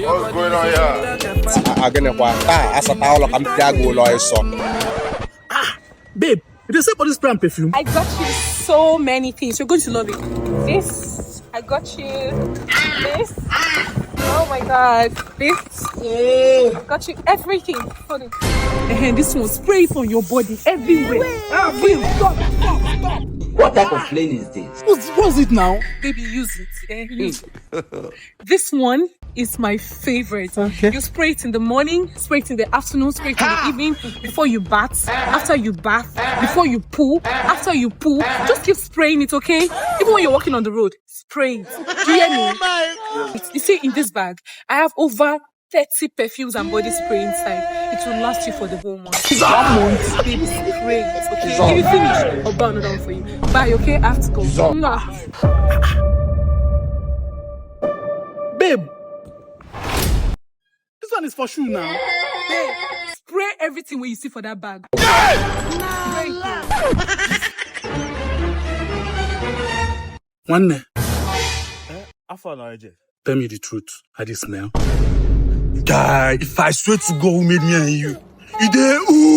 What's going on here? Babe, it is for this brand perfume. I got you so many things. You're going to love it. This, I got you. This, oh my God. This, I got you everything. Hold it. And this one, spray it on your body everywhere. Stop. What type of plane is this? What's it now? Baby, use it. Use it. This one is my favorite. Okay. You spray it in the morning, spray it in the afternoon, spray it in the evening, before you bath, after you bath, before you poo, after you poo. Just keep spraying it, okay? Even when you're walking on the road, spray it. Do you hear me? You see, in this bag, I have over 30 perfumes and body spray inside. It will last you for the whole month. 1 month. Baby, spray it, okay? If you finish, I'll buy another one for you. Bye, okay? I have to go. Mwah. Babe, this one is for shoe now. Babe, spray everything when you see for that bag. One. After Tell me the truth. How do you smell? Guy, if I swear to God who made me and you, you there? Ooh.